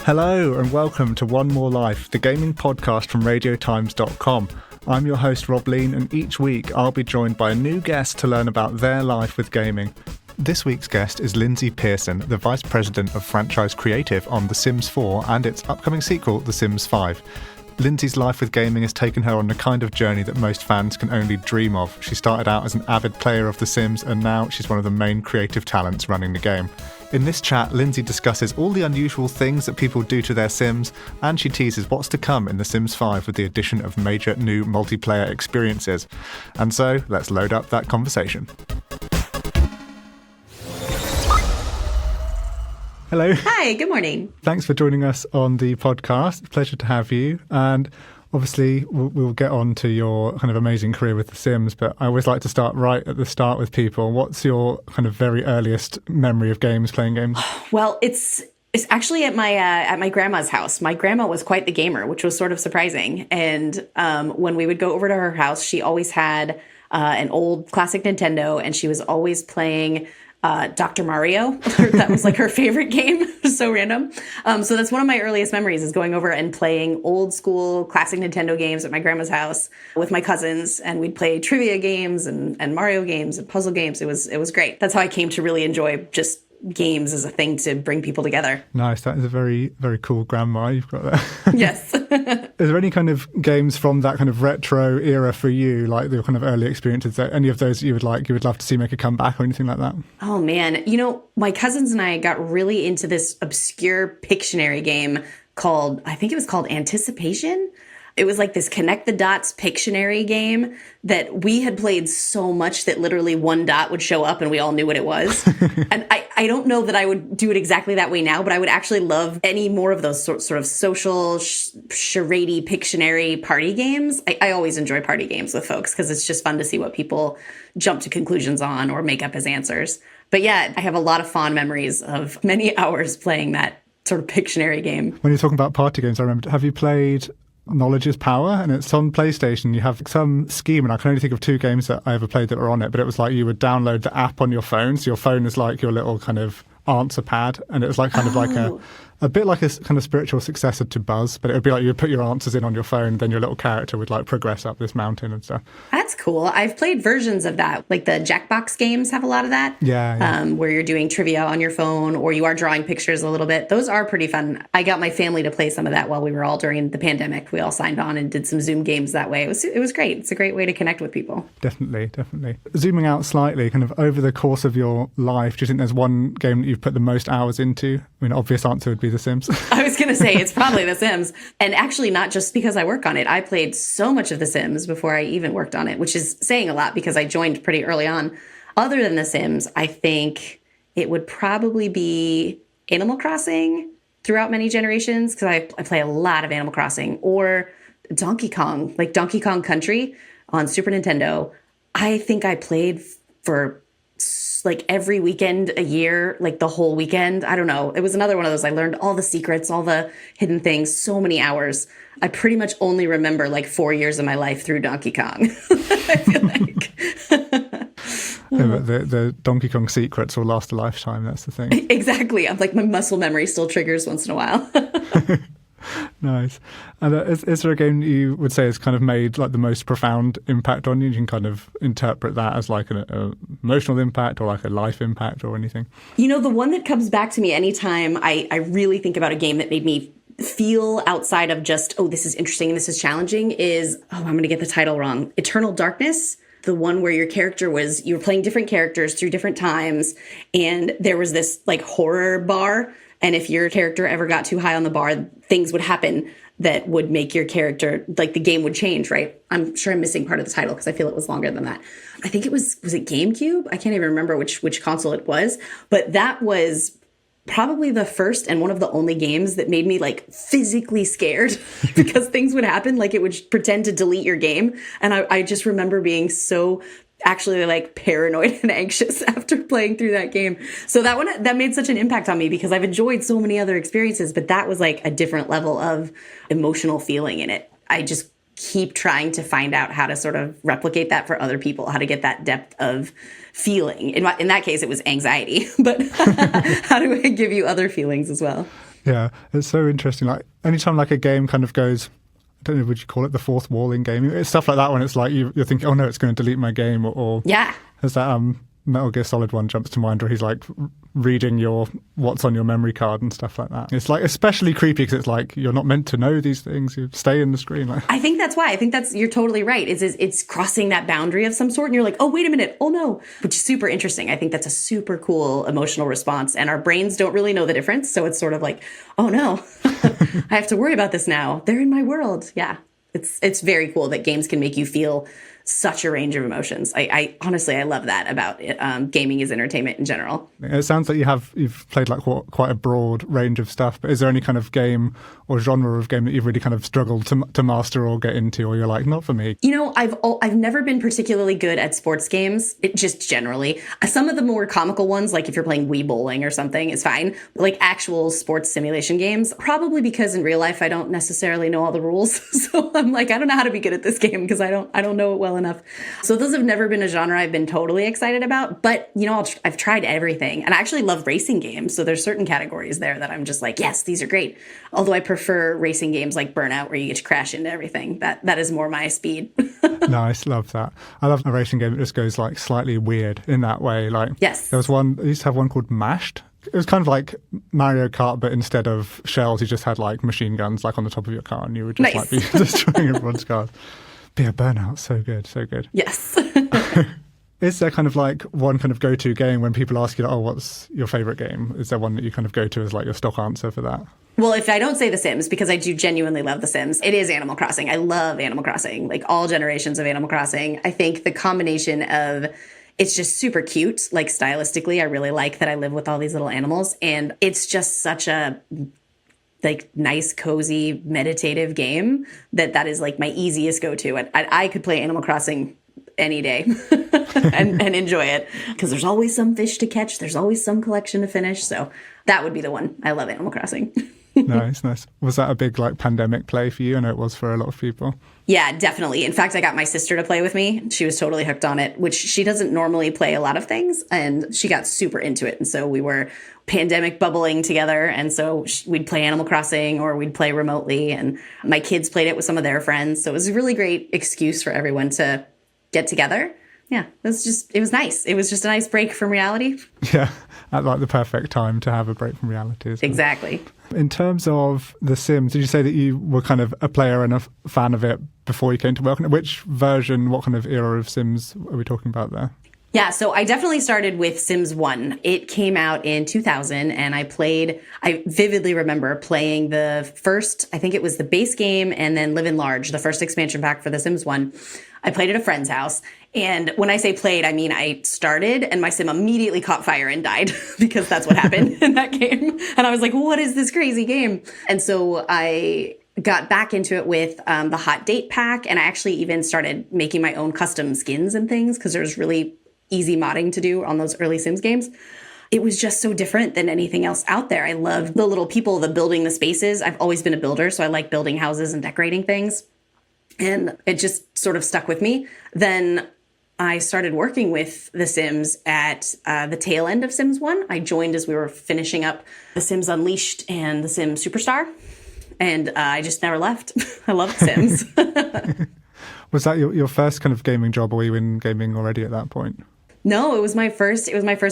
Hello and welcome to One More Life, the gaming podcast from radiotimes.com. I'm your host Rob Lean, and each week I'll be joined by a new guest to learn about their life with gaming. This week's guest is Lyndsay Pearson, the Vice President of Franchise Creative on The Sims 4 and its upcoming sequel, The Sims 5. Lyndsay's life with gaming has taken her on the kind of journey that most fans can only dream of. She started out as an avid player of The Sims, and now she's one of the main creative talents running the game. In this chat, Lyndsay discusses all the unusual things that people do to their Sims, and she teases what's to come in The Sims 5 with the addition of major new multiplayer experiences. And so, let's load up that conversation. Hello. Hi, good morning. Thanks for joining us on the podcast. Pleasure to have you. And obviously, we'll get on to your kind of amazing career with The Sims, but I always like to start right at the start with people. What's your kind of very earliest memory of playing games? Well, it's actually at my grandma's house. My grandma was quite the gamer, which was sort of surprising. And when we would go over to her house, she always had an old classic Nintendo, and she was always playing Dr. Mario. That was like her favorite game. So random. So that's one of my earliest memories, is going over and playing old school classic Nintendo games at my grandma's house with my cousins. And we'd play trivia games and Mario games and puzzle games. It was great. That's how I came to really enjoy just games as a thing to bring people together. Nice. That is a very, very cool grandma you've got there. Yes. Is there any kind of games from that kind of retro era for you, like the kind of early experiences, any of those you would love to see make a comeback or anything like that? Oh man, my cousins and I got really into this obscure Pictionary game called Anticipation. It was like this connect the dots Pictionary game that we had played so much that literally one dot would show up and we all knew what it was. And I don't know that I would do it exactly that way now, but I would actually love any more of those sort of social charade Pictionary party games. I always enjoy party games with folks because it's just fun to see what people jump to conclusions on or make up as answers. But yeah, I have a lot of fond memories of many hours playing that sort of Pictionary game. When you're talking about party games, I remember, have you played Knowledge is Power? And it's on PlayStation. You have some scheme, and I can only think of two games that I ever played that were on it, but it was like you would download the app on your phone. So your phone is like your little kind of answer pad, and it was like kind of like a bit like a kind of spiritual successor to Buzz, but it would be like you would put your answers in on your phone, then your little character would like progress up this mountain and stuff. That's cool. I've played versions of that. Like the Jackbox games have a lot of that. Yeah. Where you're doing trivia on your phone or you are drawing pictures a little bit. Those are pretty fun. I got my family to play some of that while we were all during the pandemic. We all signed on and did some Zoom games that way. It was great. It's a great way to connect with people. Definitely. Zooming out slightly, kind of over the course of your life, do you think there's one game that you've put the most hours into? I mean, obvious answer would be The Sims. I was going to say it's probably The Sims. And actually not just because I work on it. I played so much of The Sims before I even worked on it, which is saying a lot because I joined pretty early on. Other than The Sims, I think it would probably be Animal Crossing throughout many generations, because I play a lot of Animal Crossing, or Donkey Kong, like Donkey Kong Country on Super Nintendo. I think I played for like every weekend a year, like the whole weekend. I don't know. It was another one of those. I learned all the secrets, all the hidden things, so many hours. I pretty much only remember like 4 years of my life through Donkey Kong. I feel like. The Donkey Kong secrets will last a lifetime. That's the thing. Exactly. I'm like, my muscle memory still triggers once in a while. Nice. And is there a game you would say has kind of made like the most profound impact on you? You can kind of interpret that as like an emotional impact or like a life impact or anything. The one that comes back to me anytime I really think about a game that made me feel outside of just, oh, this is interesting and this is challenging is, I'm going to get the title wrong, Eternal Darkness. The one where you were playing different characters through different times, and there was this like horror bar. And if your character ever got too high on the bar, things would happen that would make your character, like the game would change, right? I'm sure I'm missing part of the title because I feel it was longer than that. I think it was it GameCube? I can't even remember which console it was. But that was probably the first and one of the only games that made me like physically scared because things would happen. Like it would pretend to delete your game. And I just remember being so actually like paranoid and anxious after playing through that game. So that made such an impact on me because I've enjoyed so many other experiences, but that was like a different level of emotional feeling in it. I just keep trying to find out how to sort of replicate that for other people, how to get that depth of feeling. In that case, it was anxiety, but how do I give you other feelings as well? Yeah, it's so interesting. Like anytime like a game kind of goes, I don't know, would you call it the fourth wall in gaming? It's stuff like that when it's like you're thinking, oh no, it's going to delete my game, or Yeah. has that Metal Gear Solid one jumps to mind where he's like reading what's on your memory card and stuff like that. It's like especially creepy because it's like you're not meant to know these things. You stay in the screen. Like. I think that's why. I think you're totally right. It's crossing that boundary of some sort, and you're like, oh, wait a minute, oh no, which is super interesting. I think that's a super cool emotional response, and our brains don't really know the difference. So it's sort of like, oh no, I have to worry about this now. They're in my world. Yeah, it's very cool that games can make you feel such a range of emotions. I honestly, I love that about it, gaming as entertainment in general. It sounds like you've played like quite a broad range of stuff, but is there any kind of game or genre of game that you've really kind of struggled to master or get into, or you're like, not for me? You know, I've never been particularly good at sports games, just generally. Some of the more comical ones, like if you're playing Wii bowling or something, is fine. But like actual sports simulation games, probably because in real life I don't necessarily know all the rules. So I'm like, I don't know how to be good at this game because I don't know it well enough. So those have never been a genre I've been totally excited about. But, you know, I've tried everything. And I actually love racing games. So there's certain categories there that I'm just like, yes, these are great. Although I prefer racing games like Burnout, where you get to crash into everything. That is more my speed. Nice, love that. I love a racing game that just goes like slightly weird in that way. Like, yes. There was one, I used to have one called Mashed. It was kind of like Mario Kart, but instead of shells, you just had like machine guns like on the top of your car, and you would just like be destroying everyone's cars. But yeah, Burnout, so good, so good. Yes. Is there kind of like one kind of go-to game when people ask you, like, oh, what's your favorite game? Is there one that you kind of go to as like your stock answer for that? Well, if I don't say The Sims, because I do genuinely love The Sims, it is Animal Crossing. I love Animal Crossing, like all generations of Animal Crossing. I think the combination of it's just super cute, like stylistically. I really like that I live with all these little animals. And it's just such a like nice, cozy, meditative game that is like my easiest go-to. I could play Animal Crossing any day and enjoy it because there's always some fish to catch. There's always some collection to finish. So that would be the one. I love Animal Crossing. Nice. Was that a big like pandemic play for you? I know it was for a lot of people. Yeah, definitely. In fact, I got my sister to play with me. She was totally hooked on it, which she doesn't normally play a lot of things. And she got super into it. And so we were pandemic bubbling together. And so we'd play Animal Crossing or we'd play remotely. And my kids played it with some of their friends. So it was a really great excuse for everyone to get together. Yeah, it was nice. It was just a nice break from reality. Yeah, at like the perfect time to have a break from reality. Exactly. In terms of The Sims, did you say that you were kind of a player and a fan of it before you came to work on it? Which version, what kind of era of Sims are we talking about there? Yeah, so I definitely started with Sims 1. It came out in 2000, and I vividly remember playing the first, I think it was the base game, and then Live in Large, the first expansion pack for The Sims 1. I played at a friend's house. And when I say played, I mean I started and my sim immediately caught fire and died because that's what happened in that game. And I was like, what is this crazy game? And so I got back into it with the Hot Date pack. And I actually even started making my own custom skins and things because there's really easy modding to do on those early Sims games. It was just so different than anything else out there. I loved the little people, the building the spaces. I've always been a builder, so I like building houses and decorating things. And it just sort of stuck with me. Then I started working with The Sims at the tail end of Sims 1. I joined as we were finishing up The Sims Unleashed and The Sims Superstar. And I just never left. I love The Sims. Was that your first kind of gaming job, or were you in gaming already at that point? No, it was my first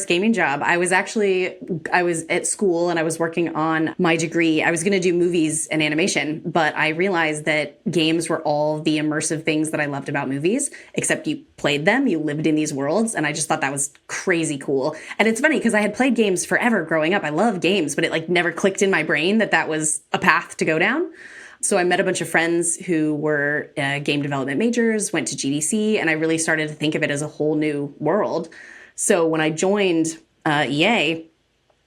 gaming job. I was at school and I was working on my degree. I was going to do movies and animation, but I realized that games were all the immersive things that I loved about movies, except you played them, you lived in these worlds. And I just thought that was crazy cool. And it's funny because I had played games forever growing up. I love games, but it like never clicked in my brain that was a path to go down. So I met a bunch of friends who were game development majors, went to GDC, and I really started to think of it as a whole new world. So when I joined EA,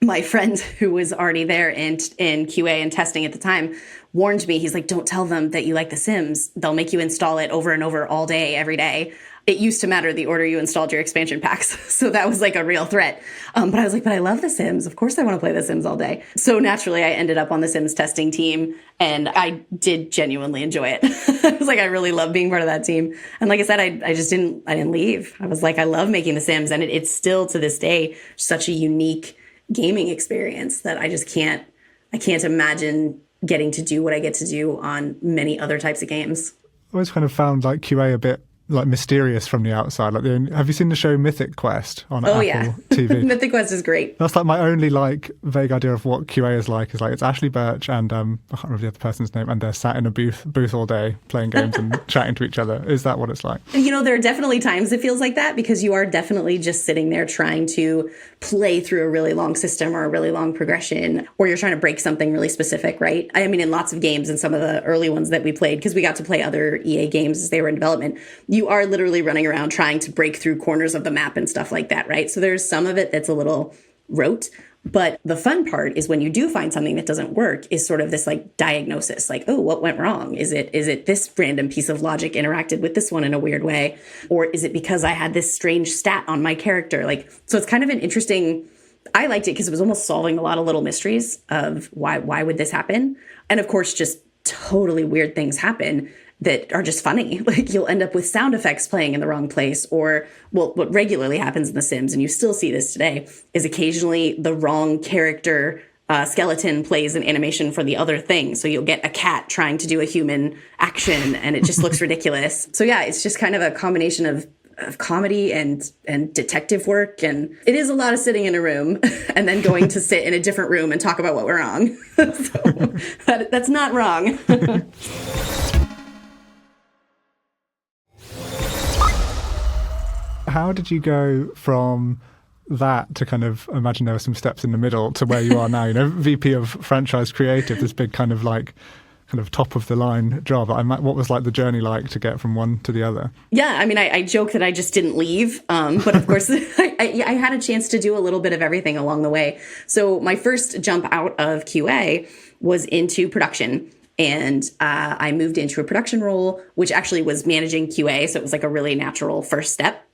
my friend who was already there in QA and testing at the time warned me. He's like, don't tell them that you like The Sims. They'll make you install it over and over all day, every day. It used to matter the order you installed your expansion packs. So that was like a real threat. But I was like, but I love The Sims. Of course I want to play The Sims all day. So naturally I ended up on the Sims testing team and I did genuinely enjoy it. I was like, I really love being part of that team. And like I said, I didn't leave. I was like, I love making The Sims. And it's still to this day such a unique gaming experience that I just can't I can't imagine getting to do what I get to do on many other types of games. I always kind of found like QA a bit like mysterious from the outside. Like, have you seen the show Mythic Quest on Apple TV? Mythic Quest is great. That's like my only like vague idea of what QA is like. Is like it's Ashley Birch and I can't remember the other person's name, and they're sat in a booth all day playing games and chatting to each other. Is that what it's like? You know, there are definitely times it feels like that, because you are definitely just sitting there trying to play through a really long system or a really long progression, or you're trying to break something really specific, right? I mean, in lots of games, and some of the early ones that we played, because we got to play other EA games as they were in development, you are literally running around trying to break through corners of the map and stuff like that, right? So there's some of it that's a little rote, but the fun part is when you do find something that doesn't work is sort of this like diagnosis, like, oh, what went wrong? Is it this random piece of logic interacted with this one in a weird way? Or is it because I had this strange stat on my character? Like, so it's kind of an interesting, I liked it because it was almost solving a lot of little mysteries of why would this happen? And of course, just totally weird things happen that are just funny. Like, you'll end up with sound effects playing in the wrong place, or, well, what regularly happens in The Sims, and you still see this today, is occasionally the wrong character skeleton plays an animation for the other thing. So you'll get a cat trying to do a human action, and it just looks ridiculous. So yeah, it's just kind of a combination of comedy and detective work, and it is a lot of sitting in a room and then going to sit in a different room and talk about what went wrong. So that's not wrong. How did you go from that to kind of, imagine there were some steps in the middle to where you are now, you know, VP of Franchise Creative, this big kind of top of the line job. What was like the journey like to get from one to the other? Yeah, I mean, I joke that I just didn't leave. But of course, I had a chance to do a little bit of everything along the way. So my first jump out of QA was into production. And I moved into a production role, which actually was managing QA. So it was like a really natural first step.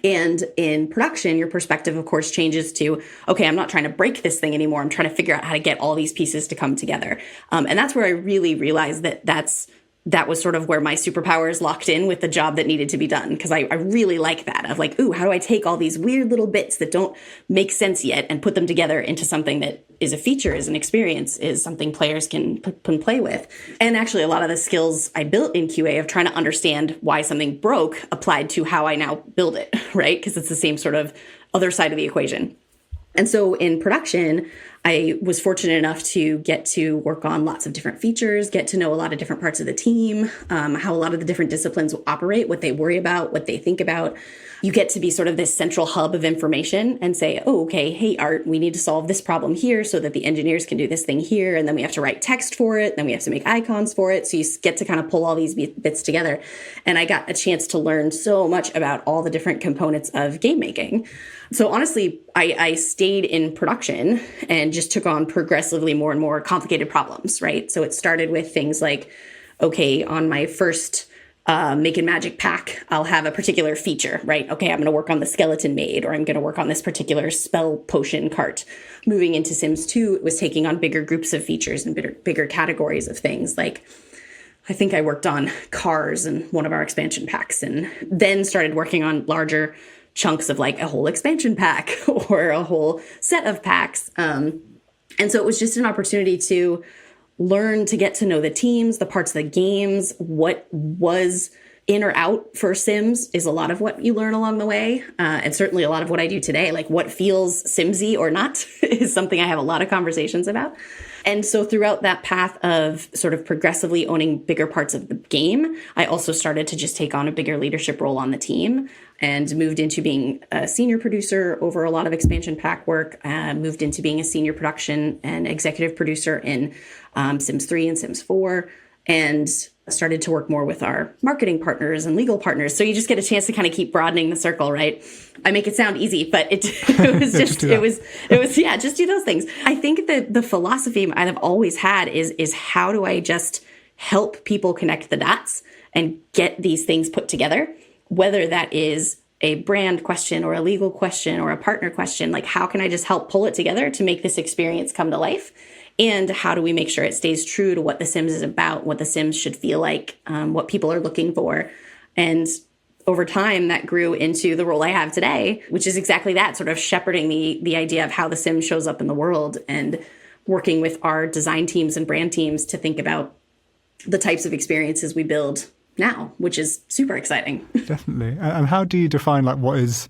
And in production, your perspective, of course, changes to, okay, I'm not trying to break this thing anymore. I'm trying to figure out how to get all these pieces to come together. And that's where I really realized that was sort of where my superpowers locked in with the job that needed to be done. Because I really like that of like, ooh, how do I take all these weird little bits that don't make sense yet and put them together into something that is a feature, is an experience, is something players can play with. And actually, a lot of the skills I built in QA of trying to understand why something broke applied to how I now build it, right? Because it's the same sort of other side of the equation. And so in production, I was fortunate enough to get to work on lots of different features, get to know a lot of different parts of the team, how a lot of the different disciplines operate, what they worry about, what they think about. You get to be sort of this central hub of information and say, oh, okay, hey, Art, we need to solve this problem here so that the engineers can do this thing here. And then we have to write text for it. Then we have to make icons for it. So you get to kind of pull all these bits together. And I got a chance to learn so much about all the different components of game making. So honestly, I stayed in production and just took on progressively more and more complicated problems, right? So it started with things like, okay, on my first Make and Magic pack, I'll have a particular feature, right? Okay, I'm going to work on the skeleton maid, or I'm going to work on this particular spell potion cart. Moving into Sims 2, it was taking on bigger groups of features and bigger categories of things. Like, I think I worked on cars in one of our expansion packs, and then started working on larger chunks of like a whole expansion pack or a whole set of packs. And so it was just an opportunity to learn to get to know the teams, the parts of the games, what was in or out for Sims is a lot of what you learn along the way. And certainly a lot of what I do today, like what feels Simsy or not is something I have a lot of conversations about. And so throughout that path of sort of progressively owning bigger parts of the game, I also started to just take on a bigger leadership role on the team and moved into being a senior producer over a lot of expansion pack work, moved into being a senior production and executive producer in Sims 3 and Sims 4, and started to work more with our marketing partners and legal partners. So you just get a chance to kind of keep broadening the circle, right? I make it sound easy, but it was just, just do those things. I think that the philosophy I've always had is how do I just help people connect the dots and get these things put together, whether that is a brand question or a legal question or a partner question, like how can I just help pull it together to make this experience come to life? And how do we make sure it stays true to what The Sims is about, what The Sims should feel like, what people are looking for? And over time, that grew into the role I have today, which is exactly that, sort of shepherding the idea of how The Sims shows up in the world and working with our design teams and brand teams to think about the types of experiences we build now, which is super exciting. Definitely. And how do you define like what is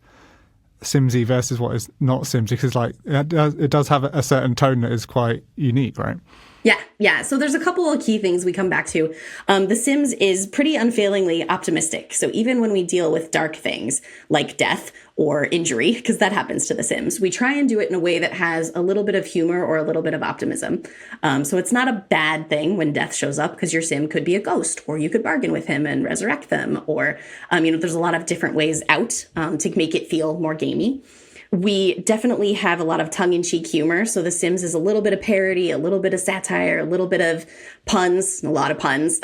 Simsy versus what is not Simsy? Because like it does have a certain tone that is quite unique, right? Yeah. So there's a couple of key things we come back to. The Sims is pretty unfailingly optimistic. So even when we deal with dark things like death or injury, because that happens to the Sims, we try and do it in a way that has a little bit of humor or a little bit of optimism. So it's not a bad thing when death shows up, because your Sim could be a ghost, or you could bargain with him and resurrect them, or there's a lot of different ways out to make it feel more gamey. We definitely have a lot of tongue-in-cheek humor. So The Sims is a little bit of parody, a little bit of satire, a little bit of puns, a lot of puns.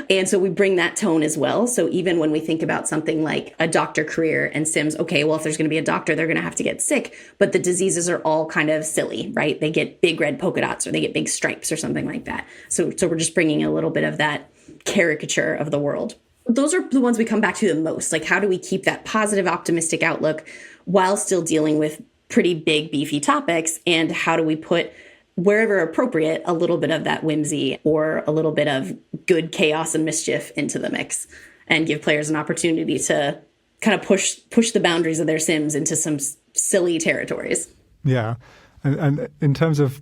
And so we bring that tone as well. So even when we think about something like a doctor career and Sims, okay, well, if there's going to be a doctor, they're going to have to get sick. But the diseases are all kind of silly, right? They get big red polka dots or they get big stripes or something like that. So we're just bringing a little bit of that caricature of the world. Those are the ones we come back to the most. Like, how do we keep that positive, optimistic outlook while still dealing with pretty big, beefy topics? And how do we put, wherever appropriate, a little bit of that whimsy or a little bit of good chaos and mischief into the mix and give players an opportunity to kind of push the boundaries of their Sims into some silly territories? Yeah. And in terms of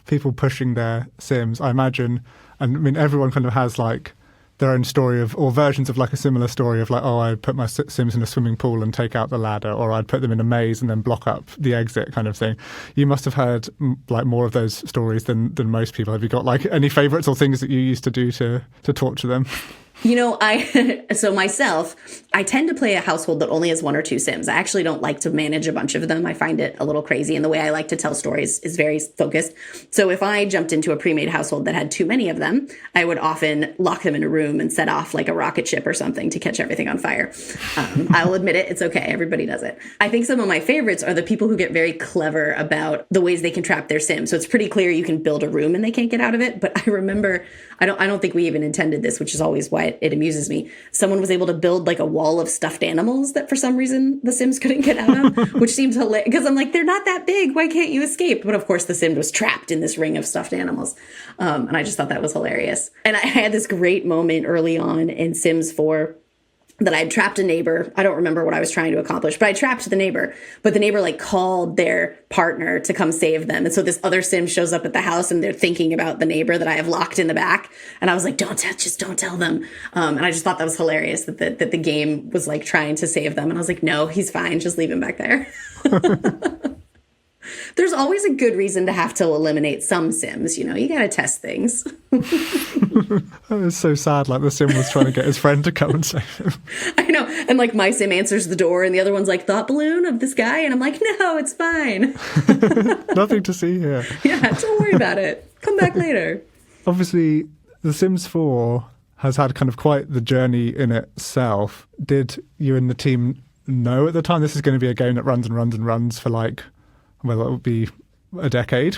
people pushing their Sims, I imagine, and I mean, everyone kind of has like their own story of, or versions of like a similar story of like, oh, I put my Sims in a swimming pool and take out the ladder, or I'd put them in a maze and then block up the exit kind of thing. You must have heard like more of those stories than most people. Have you got like any favorites or things that you used to do to torture them? So myself, I tend to play a household that only has one or two Sims. I actually don't like to manage a bunch of them. I find it a little crazy, and the way I like to tell stories is very focused. So if I jumped into a pre-made household that had too many of them, I would often lock them in a room and set off like a rocket ship or something to catch everything on fire. I'll admit it. It's okay. Everybody does it. I think some of my favorites are the people who get very clever about the ways they can trap their Sim. So it's pretty clear you can build a room and they can't get out of it. But I remember, I don't think we even intended this, which is always why it amuses me. Someone was able to build like a wall of stuffed animals that for some reason the Sims couldn't get out of, which seems hilarious because I'm like, they're not that big. Why can't you escape? But of course the Sim was trapped in this ring of stuffed animals. And I just thought that was hilarious. And I had this great moment early on in Sims 4 that I'd trapped a neighbor. I don't remember what I was trying to accomplish, but I trapped the neighbor. But the neighbor like called their partner to come save them. And so this other Sim shows up at the house and they're thinking about the neighbor that I have locked in the back. And I was like, don't tell them. And I just thought that was hilarious that the game was like trying to save them. And I was like, no, he's fine. Just leave him back there. There's always a good reason to have to eliminate some Sims. You got to test things. It was so sad. Like the Sim was trying to get his friend to come and save him. I know. And like my Sim answers the door and the other one's like, thought balloon of this guy. And I'm like, no, it's fine. Nothing to see here. Yeah, don't worry about it. Come back later. Obviously, The Sims 4 has had kind of quite the journey in itself. Did you and the team know at the time this is going to be a game that runs and runs and runs for like, well, it would be a decade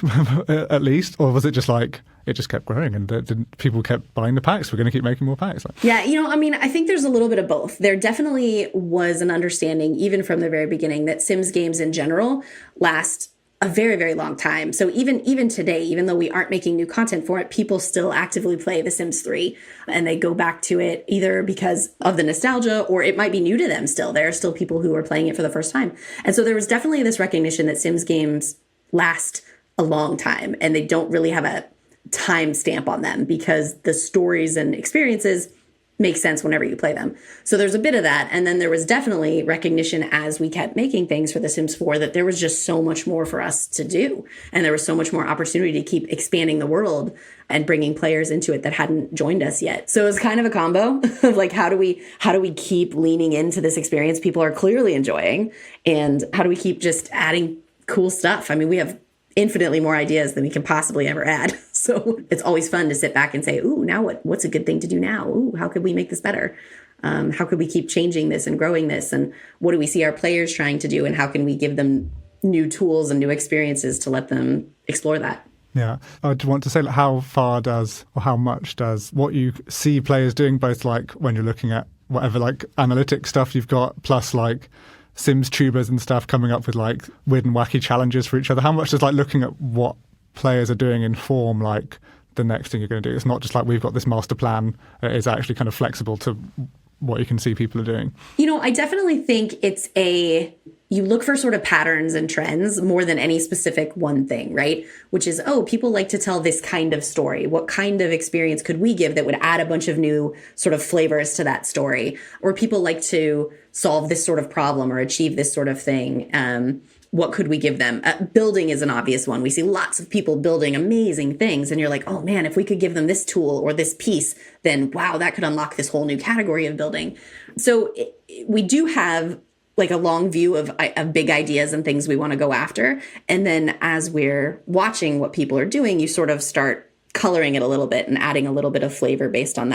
at least? Or was it just like, it just kept growing and people kept buying the packs? We're going to keep making more packs. Yeah, I think there's a little bit of both. There definitely was an understanding, even from the very beginning, that Sims games in general last a very, very long time. So even today, even though we aren't making new content for it, people still actively play The Sims 3 and they go back to it either because of the nostalgia or it might be new to them still. There are still people who are playing it for the first time. And so there was definitely this recognition that Sims games last a long time and they don't really have a time stamp on them because the stories and experiences make sense whenever you play them. So there's a bit of that. And then there was definitely recognition as we kept making things for The Sims 4 that there was just so much more for us to do. And there was so much more opportunity to keep expanding the world and bringing players into it that hadn't joined us yet. So it was kind of a combo of like, how do we keep leaning into this experience people are clearly enjoying? And how do we keep just adding cool stuff? I mean, we have infinitely more ideas than we can possibly ever add. So it's always fun to sit back and say, ooh, now what's a good thing to do now? Ooh, how could we make this better? How could we keep changing this and growing this? And what do we see our players trying to do? And how can we give them new tools and new experiences to let them explore that? Yeah. I would want to say, like, how much does what you see players doing, both like when you're looking at whatever like analytic stuff you've got, plus like Sims tubers and stuff coming up with like weird and wacky challenges for each other, how much does like looking at what players are doing inform like the next thing you're going to do? It's not just like we've got this master plan. It's actually kind of flexible to what you can see people are doing. I definitely think you look for sort of patterns and trends more than any specific one thing, right? Which is, people like to tell this kind of story. What kind of experience could we give that would add a bunch of new sort of flavors to that story? Or people like to solve this sort of problem or achieve this sort of thing. What could we give them? Building is an obvious one. We see lots of people building amazing things, and you're like, oh man, if we could give them this tool or this piece, then wow, that could unlock this whole new category of building. So we do have like a long view of big ideas and things we want to go after. And then as we're watching what people are doing, you sort of start coloring it a little bit and adding a little bit of flavor based on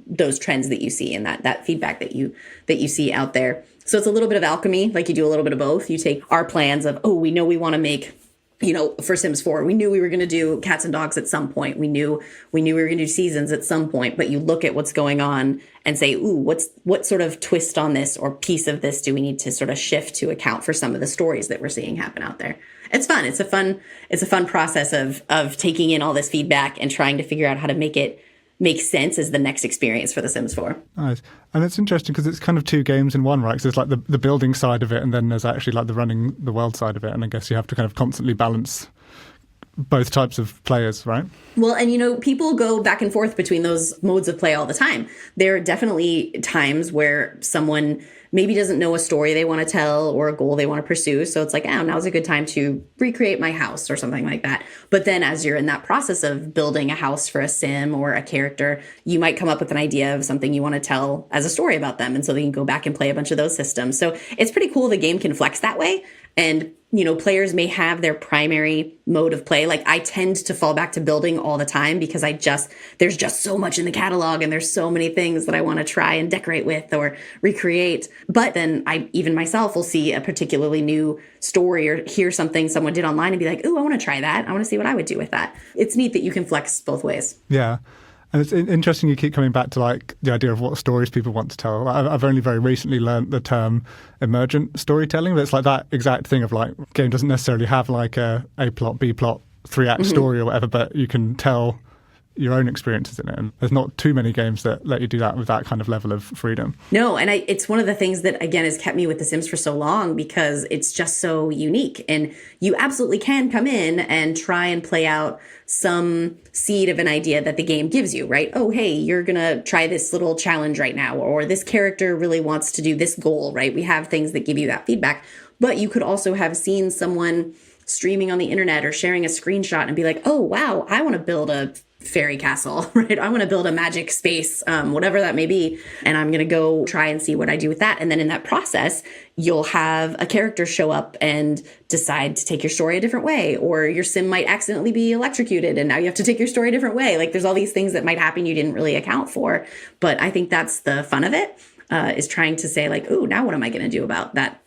those trends that you see and that feedback that you see out there. So it's a little bit of alchemy, like you do a little bit of both. You take our plans of, we know we want to make, for Sims 4, we knew we were going to do cats and dogs at some point. We knew we were going to do seasons at some point, but you look at what's going on and say, what sort of twist on this or piece of this do we need to sort of shift to account for some of the stories that we're seeing happen out there? It's fun. It's a fun process of taking in all this feedback and trying to figure out how to make it make sense as the next experience for The Sims 4. Nice. And it's interesting because it's kind of two games in one, right? So there's like the building side of it, and then there's actually like the running the world side of it. And I guess you have to kind of constantly balance both types of players, right? Well, and people go back and forth between those modes of play all the time. There are definitely times where someone maybe doesn't know a story they want to tell or a goal they want to pursue. So it's like, now's a good time to recreate my house or something like that. But then as you're in that process of building a house for a sim or a character, you might come up with an idea of something you want to tell as a story about them. And so they can go back and play a bunch of those systems. So it's pretty cool. The game can flex that way. And players may have their primary mode of play. Like I tend to fall back to building all the time because there's just so much in the catalog and there's so many things that I want to try and decorate with or recreate. But then I even myself will see a particularly new story or hear something someone did online and be like, I want to try that. I want to see what I would do with that. It's neat that you can flex both ways. Yeah. And it's interesting you keep coming back to like the idea of what stories people want to tell. I've only very recently learned the term emergent storytelling, but it's like that exact thing of like game doesn't necessarily have like a plot, B plot, 3-act story or whatever, but you can tell your own experiences in it. And there's not too many games that let you do that with that kind of level of freedom. No, and it's one of the things that, again, has kept me with The Sims for so long because it's just so unique. And you absolutely can come in and try and play out some seed of an idea that the game gives you, right? Oh, hey, you're going to try this little challenge right now, or this character really wants to do this goal, right? We have things that give you that feedback. But you could also have seen someone streaming on the internet or sharing a screenshot and be like, oh, wow, I want to build a fairy castle, right? I want to build a magic space, whatever that may be. And I'm going to go try and see what I do with that. And then in that process, you'll have a character show up and decide to take your story a different way, or your sim might accidentally be electrocuted and now you have to take your story a different way. Like there's all these things that might happen you didn't really account for. But I think that's the fun of it, is trying to say like, oh, now what am I going to do about that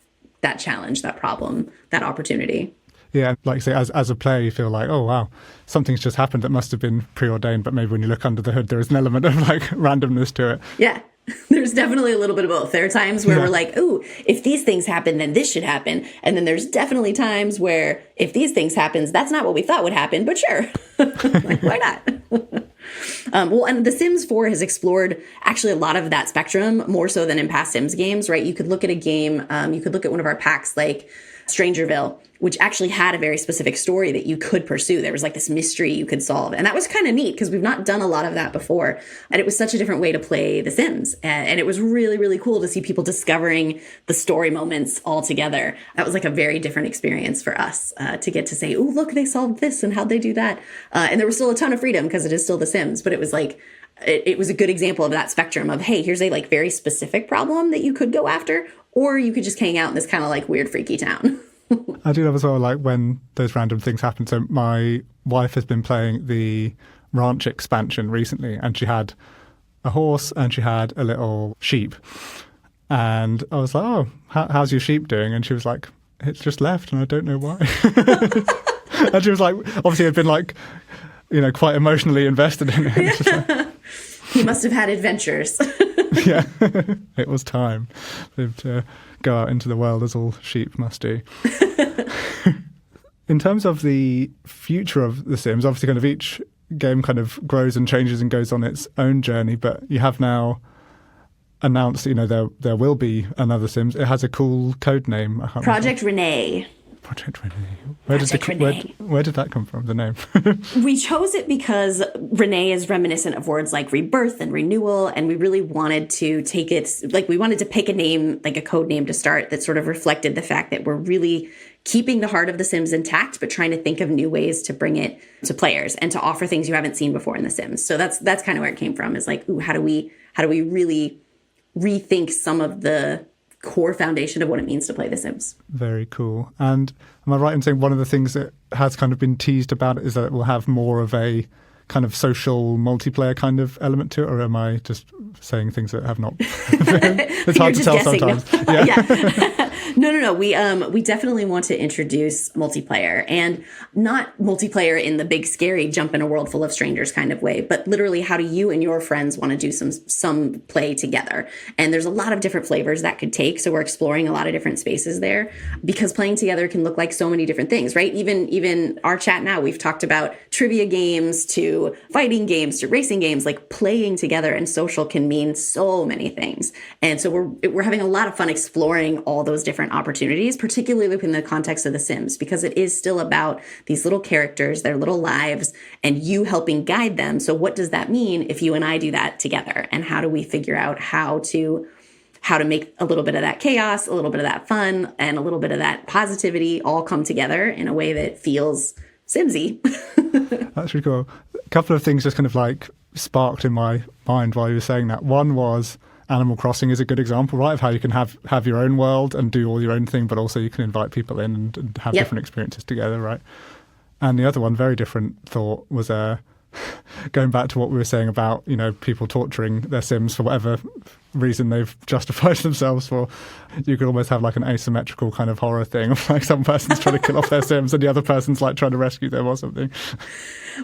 challenge, that problem, that opportunity? Yeah, like you say, as a player, you feel like, oh, wow, something's just happened that must have been preordained. But maybe when you look under the hood, there is an element of like randomness to it. Yeah, there's definitely a little bit of both. There are times where we're like, oh, if these things happen, then this should happen. And then there's definitely times where if these things happen, that's not what we thought would happen, but sure. Like, why not? Well, and The Sims 4 has explored actually a lot of that spectrum, more so than in past Sims games, right? You could look at a game, you could look at one of our packs like Strangerville, which actually had a very specific story that you could pursue. There was like this mystery you could solve. And that was kind of neat because we've not done a lot of that before. And it was such a different way to play The Sims. And it was really, really cool to see people discovering the story moments all together. That was like a very different experience for us to get to say, oh, look, they solved this and how'd they do that? And there was still a ton of freedom because it is still The Sims. But it was like, it was a good example of that spectrum of, hey, here's a like very specific problem that you could go after, or you could just hang out in this kind of like weird, freaky town. I do love as well, like when those random things happen. So my wife has been playing the ranch expansion recently, and she had a horse and she had a little sheep. And I was like, oh, how's your sheep doing? And she was like, it's just left and I don't know why. And she was like, obviously had been like, quite emotionally invested in it. Yeah. He must have had adventures. Yeah, it was time to go out into the world as all sheep must do. In terms of the future of The Sims, obviously kind of each game kind of grows and changes and goes on its own journey, but you have now announced, there will be another Sims. It has a cool code name. I can't Project remember. Rene. Project Rene. Where did that come from, the name? We chose it because Rene is reminiscent of words like rebirth and renewal, and we really wanted to take it, we wanted to pick a name, like a code name to start that sort of reflected the fact that we're really keeping the heart of The Sims intact, but trying to think of new ways to bring it to players and to offer things you haven't seen before in The Sims. So that's kind of where it came from, is like, ooh, how do we really rethink some of the core foundation of what it means to play The Sims. Very cool. And am I right in saying one of the things that has kind of been teased about it is that it will have more of a kind of social multiplayer kind of element to it, or am I just saying things that have not? It's hard to tell sometimes. No. Yeah. No. We definitely want to introduce multiplayer, and not multiplayer in the big scary jump in a world full of strangers kind of way, but literally how do you and your friends want to do some play together? And there's a lot of different flavors that could take. So we're exploring a lot of different spaces there, because playing together can look like so many different things, right? Even our chat now, we've talked about trivia games to fighting games to racing games. Like, playing together and social can mean so many things. And so we're having a lot of fun exploring all those different opportunities, particularly within the context of The Sims, because it is still about these little characters, their little lives, and you helping guide them. So what does that mean if you and I do that together? And how do we figure out how to make a little bit of that chaos, a little bit of that fun, and a little bit of that positivity all come together in a way that feels Simsy? That's really cool. A couple of things just kind of like sparked in my mind while you were saying that. One was Animal Crossing is a good example, right, of how you can have your own world and do all your own thing, but also you can invite people in and have different experiences together, right? And the other one, very different thought, was going back to what we were saying about, people torturing their Sims for whatever reason they've justified themselves for. You could almost have like an asymmetrical kind of horror thing of like some person's trying to kill off their Sims and the other person's like trying to rescue them or something.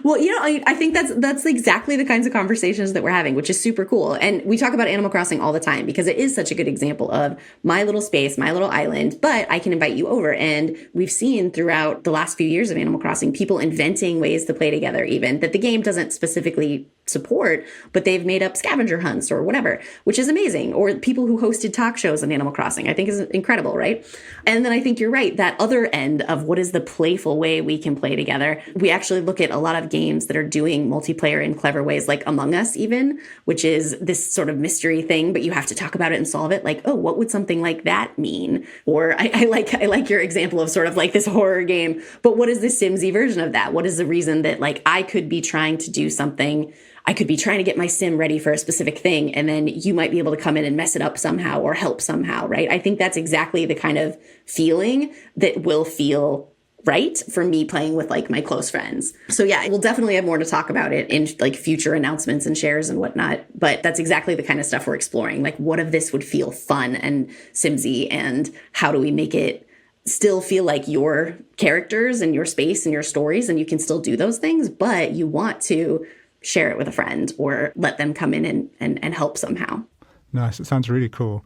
Well, I think that's exactly the kinds of conversations that we're having, which is super cool. And we talk about Animal Crossing all the time because it is such a good example of my little space, my little island, but I can invite you over. And we've seen throughout the last few years of Animal Crossing, people inventing ways to play together, even that the game doesn't specifically support, but they've made up scavenger hunts or whatever, which is amazing. Or people who hosted talk shows on Animal Crossing, I think is incredible, right? And then I think you're right, that other end of what is the playful way we can play together. We actually look at a lot of games that are doing multiplayer in clever ways, like Among Us even, which is this sort of mystery thing, but you have to talk about it and solve it. Like, oh, what would something like that mean? Or I like your example of sort of like this horror game, but what is the Simsy version of that? What is the reason that like I could be trying to do something? I could be trying to get my sim ready for a specific thing, and then you might be able to come in and mess it up somehow or help somehow, right? I think that's exactly the kind of feeling that will feel right for me playing with like my close friends. So yeah, we'll definitely have more to talk about it in like future announcements and shares and whatnot. But that's exactly the kind of stuff we're exploring. Like, what if this would feel fun and Simsy, and how do we make it still feel like your characters and your space and your stories, and you can still do those things, but you want to share it with a friend or let them come in and help somehow. Nice. It sounds really cool.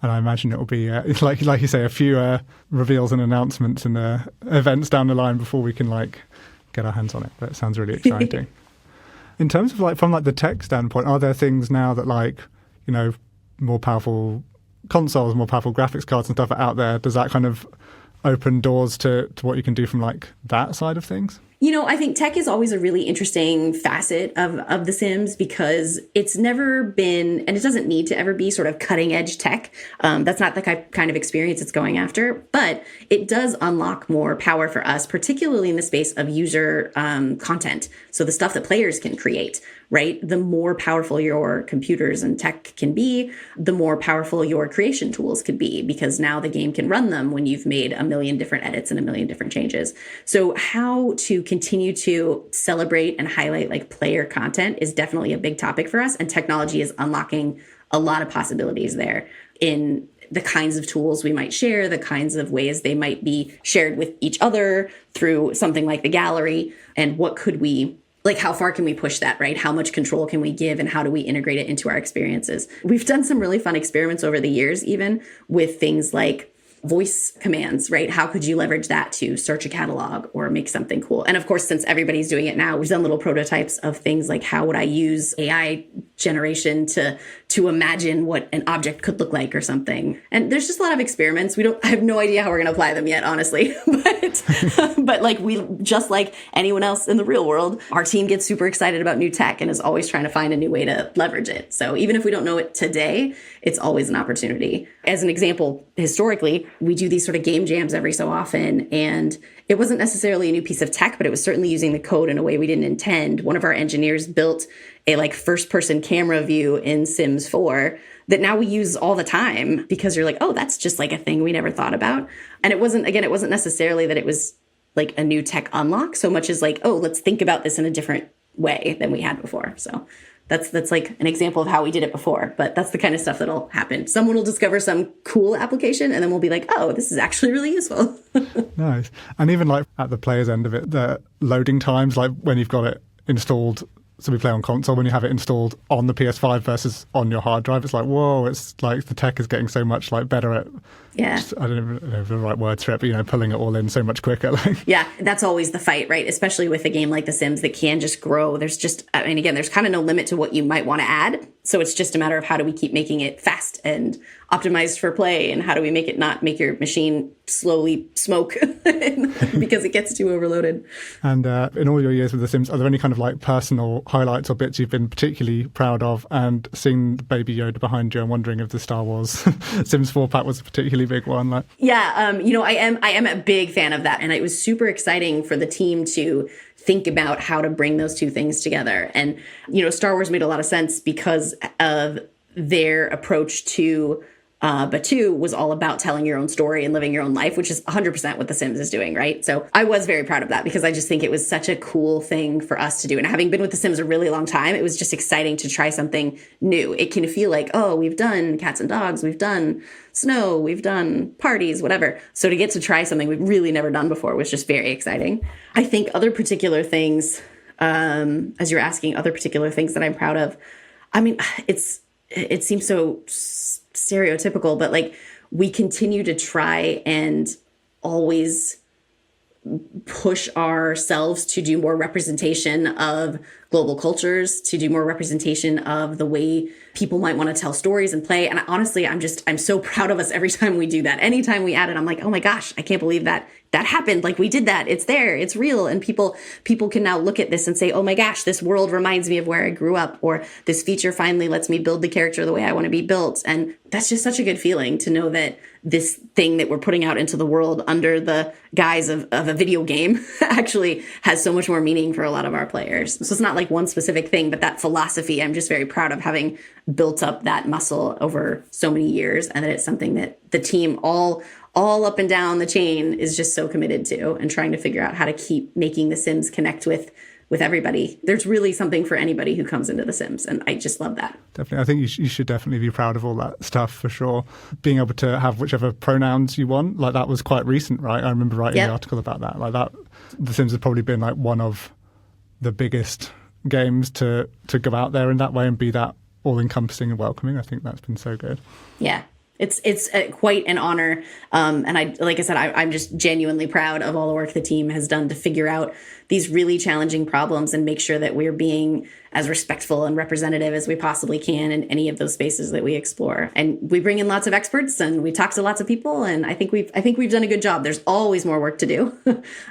And I imagine it will be, like you say, a few reveals and announcements and events down the line before we can like get our hands on it. But it sounds really exciting. In terms of like from like the tech standpoint, are there things now that like, more powerful consoles, more powerful graphics cards and stuff are out there? Does that kind of open doors to what you can do from like that side of things? I think tech is always a really interesting facet of The Sims, because it's never been, and it doesn't need to ever be, sort of cutting edge tech. That's not the kind of experience it's going after, but it does unlock more power for us, particularly in the space of user content. So the stuff that players can create, right? The more powerful your computers and tech can be, the more powerful your creation tools could be, because now the game can run them when you've made a million different edits and a million different changes. So how to continue to celebrate and highlight like player content is definitely a big topic for us. And technology is unlocking a lot of possibilities there in the kinds of tools we might share, the kinds of ways they might be shared with each other through something like the gallery. And what could we, like, how far can we push that, right? How much control can we give, and how do we integrate it into our experiences? We've done some really fun experiments over the years, even with things like voice commands, right? How could you leverage that to search a catalog or make something cool? And of course, since everybody's doing it now, we've done little prototypes of things like how would I use AI generation to imagine what an object could look like or something. And there's just a lot of experiments. I have no idea how we're going to apply them yet, honestly. But like just like anyone else in the real world, our team gets super excited about new tech and is always trying to find a new way to leverage it. So even if we don't know it today, it's always an opportunity. As an example, historically, we do these sort of game jams every so often, and it wasn't necessarily a new piece of tech, but it was certainly using the code in a way we didn't intend. One of our engineers built a like first person camera view in Sims 4 that now we use all the time because you're like, oh, that's just like a thing we never thought about. And it wasn't necessarily that it was like a new tech unlock so much as like, oh, let's think about this in a different way than we had before. So that's like an example of how we did it before, but that's the kind of stuff that'll happen. Someone will discover some cool application and then we'll be like, oh, this is actually really useful. Nice. And even like at the player's end of it, the loading times, like when you've got it installed, so we play on console, when you have it installed on the PS5 versus on your hard drive, it's like, whoa, it's like the tech is getting so much like better at, I don't even know the right words for it, but pulling it all in so much quicker. Yeah, that's always the fight, right? Especially with a game like The Sims that can just grow. There's kind of no limit to what you might want to add. So it's just a matter of how do we keep making it fast and optimized for play, and how do we make it not make your machine slowly smoke because it gets too overloaded. And in all your years with The Sims, are there any kind of like personal highlights or bits you've been particularly proud of? And seeing the Baby Yoda behind you, I'm wondering if the Star Wars Sims 4 pack was a particularly big one. Yeah, I am a big fan of that, and it was super exciting for the team to think about how to bring those two things together. And Star Wars made a lot of sense because of their approach to Batu was all about telling your own story and living your own life, which is 100% what The Sims is doing, right? So I was very proud of that because I just think it was such a cool thing for us to do. And having been with The Sims a really long time, it was just exciting to try something new. It can feel like, oh, we've done cats and dogs, we've done snow, we've done parties, whatever. So to get to try something we've really never done before was just very exciting. I think other particular things, as you're asking, other particular things that I'm proud of, I mean, it seems so stereotypical, but like we continue to try and always push ourselves to do more representation of global cultures, to do more representation of the way people might want to tell stories and play. And honestly, I'm so proud of us every time we do that. Anytime we add it, I'm like, oh my gosh, I can't believe that happened. Like we did that. It's there. It's real. And people can now look at this and say, oh my gosh, this world reminds me of where I grew up, or this feature finally lets me build the character the way I want to be built. And that's just such a good feeling to know that this thing that we're putting out into the world under the guise of a video game actually has so much more meaning for a lot of our players. So it's not like one specific thing, but that philosophy, I'm just very proud of having built up that muscle over so many years, and that it's something that the team all up and down the chain is just so committed to, and trying to figure out how to keep making The Sims connect with everybody. There's really something for anybody who comes into The Sims, and I just love that. Definitely. I think you should definitely be proud of all that stuff for sure. Being able to have whichever pronouns you want, like that was quite recent, right? I remember writing the article about that. Like that, The Sims has probably been like one of the biggest games to go out there in that way and be that all-encompassing and welcoming. I think that's been so good. Yeah. It's quite an honor. And I'm just genuinely proud of all the work the team has done to figure out these really challenging problems and make sure that we're being as respectful and representative as we possibly can in any of those spaces that we explore. And we bring in lots of experts and we talk to lots of people, and I think we've done a good job. There's always more work to do,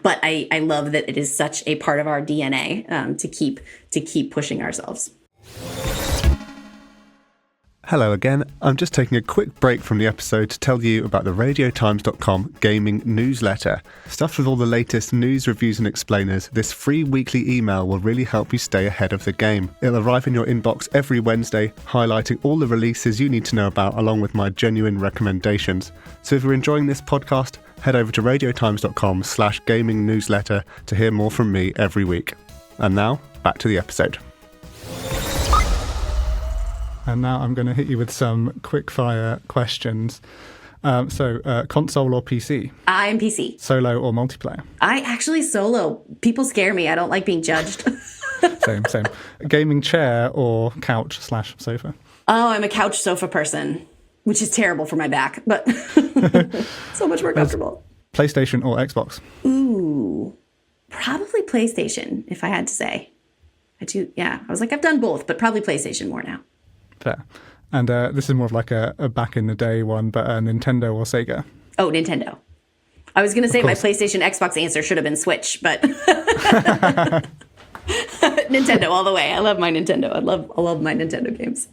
but I love that it is such a part of our DNA to keep pushing ourselves. Hello again. I'm just taking a quick break from the episode to tell you about the radiotimes.com gaming newsletter. Stuffed with all the latest news, reviews and explainers, this free weekly email will really help you stay ahead of the game. It'll arrive in your inbox every Wednesday, highlighting all the releases you need to know about, along with my genuine recommendations. So if you're enjoying this podcast, head over to radiotimes.com/gaming newsletter to hear more from me every week. And now, back to the episode. And now I'm going to hit you with some quick-fire questions. Console or PC? I'm PC. Solo or multiplayer? I actually solo. People scare me. I don't like being judged. Same. Gaming chair or couch/sofa? Oh, I'm a couch sofa person. which is terrible for my back, but so much more comfortable. PlayStation or Xbox? Ooh, probably PlayStation, if I had to say. I was like, I've done both, but probably PlayStation more now. Fair. And this is more of like a back in the day one, but Nintendo or Sega? Oh, Nintendo. I was going to say my PlayStation Xbox answer should have been Switch, but Nintendo all the way. I love my Nintendo. I love my Nintendo games.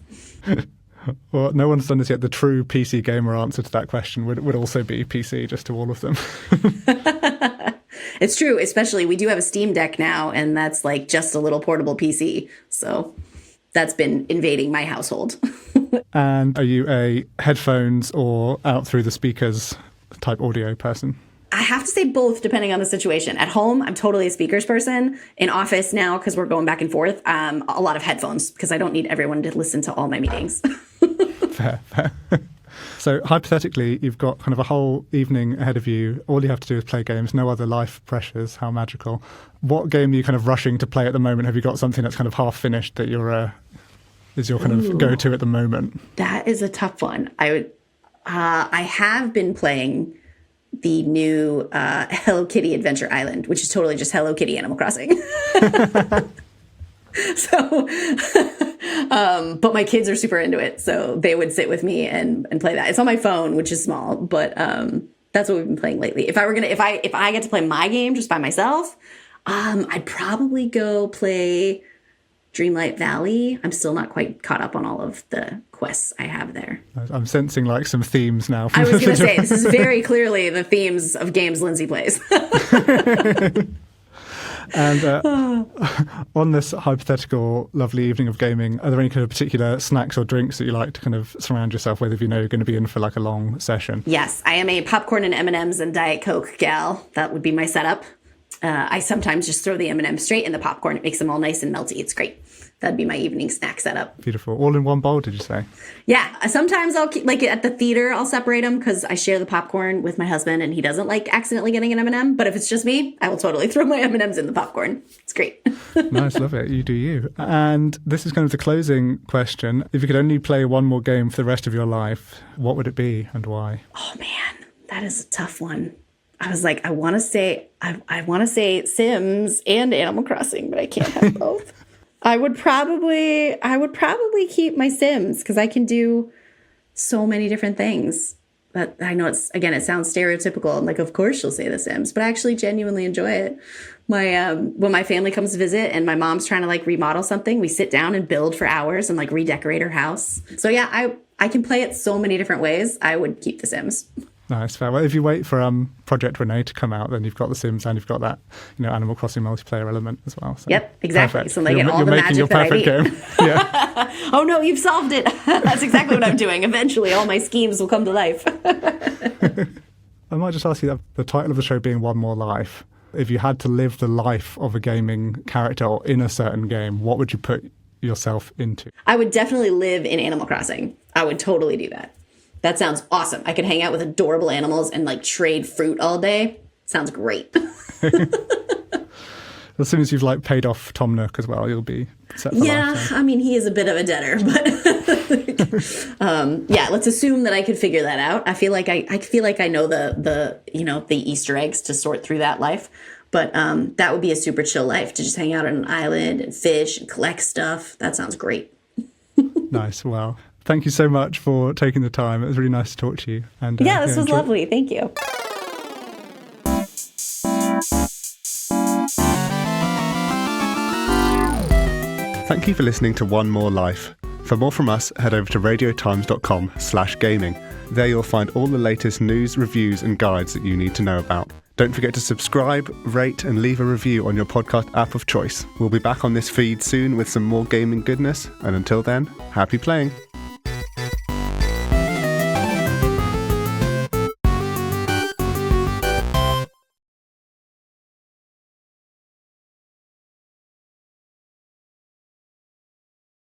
Well, no one's done this yet. The true PC gamer answer to that question would also be PC, just to all of them. It's true, especially we do have a Steam Deck now, and that's like just a little portable PC. So that's been invading my household. And are you a headphones or out through the speakers type audio person? I have to say both, depending on the situation. At home, I'm totally a speakers person. In office now, because we're going back and forth, a lot of headphones, because I don't need everyone to listen to all my meetings. Fair. So hypothetically, you've got kind of a whole evening ahead of you. All you have to do is play games, no other life pressures. How magical. What game are you kind of rushing to play at the moment? Have you got something that's kind of half finished that is your kind of go-to at the moment? That is a tough one. I have been playing the new Hello Kitty Adventure Island, which is totally just Hello Kitty Animal Crossing. So, but my kids are super into it, so they would sit with me and play that. It's on my phone, which is small, but that's what we've been playing lately. If I get to play my game just by myself, I'd probably go play Dreamlight Valley. I'm still not quite caught up on all of the quests I have there. I'm sensing like some themes now. I was going to say, this is very clearly the themes of games Lyndsay plays. And on this hypothetical lovely evening of gaming, are there any kind of particular snacks or drinks that you like to kind of surround yourself with if you know you're going to be in for like a long session? Yes, I am a popcorn and M&Ms and Diet Coke gal. That would be my setup. I sometimes just throw the M&Ms straight in the popcorn. It makes them all nice and melty. It's great. That'd be my evening snack setup. Beautiful. All in one bowl, did you say? Yeah. Sometimes I'll keep, like at the theater, I'll separate them because I share the popcorn with my husband and he doesn't like accidentally getting an M&M. But if it's just me, I will totally throw my M&Ms in the popcorn. It's great. Nice. Love it. You do you. And this is kind of the closing question. If you could only play one more game for the rest of your life, what would it be and why? Oh, man. That is a tough one. I was like, I want to say Sims and Animal Crossing, but I can't have both. I would probably keep my Sims because I can do so many different things. But I know it sounds stereotypical and like, of course you'll say The Sims, but I actually genuinely enjoy it. When my family comes to visit and my mom's trying to like remodel something, we sit down and build for hours and like redecorate her house. So yeah, I can play it so many different ways. I would keep The Sims. Nice. Fair. Well, if you wait for Project Rene to come out, then you've got The Sims and you've got that, Animal Crossing multiplayer element as well. So. Yep, exactly. Perfect. So they get all the magic that I need. Game. Yeah. Oh no, you've solved it. That's exactly what I'm doing. Eventually, all my schemes will come to life. I might just ask you, the title of the show being One More Life. If you had to live the life of a gaming character or in a certain game, what would you put yourself into? I would definitely live in Animal Crossing. I would totally do that. That sounds awesome. I could hang out with adorable animals and like trade fruit all day. Sounds great. As soon as you've like paid off Tom Nook as well, you'll be set for life. Yeah, I mean, he is a bit of a debtor, but yeah, let's assume that I could figure that out. I feel like I know the Easter eggs to sort through that life. But that would be a super chill life to just hang out on an island and fish and collect stuff. That sounds great. Nice. Well, thank you so much for taking the time. It was really nice to talk to you. And yeah, this was lovely. Thank you. Thank you for listening to One More Life. For more from us, head over to radiotimes.com/gaming. There you'll find all the latest news, reviews and guides that you need to know about. Don't forget to subscribe, rate and leave a review on your podcast app of choice. We'll be back on this feed soon with some more gaming goodness. And until then, happy playing.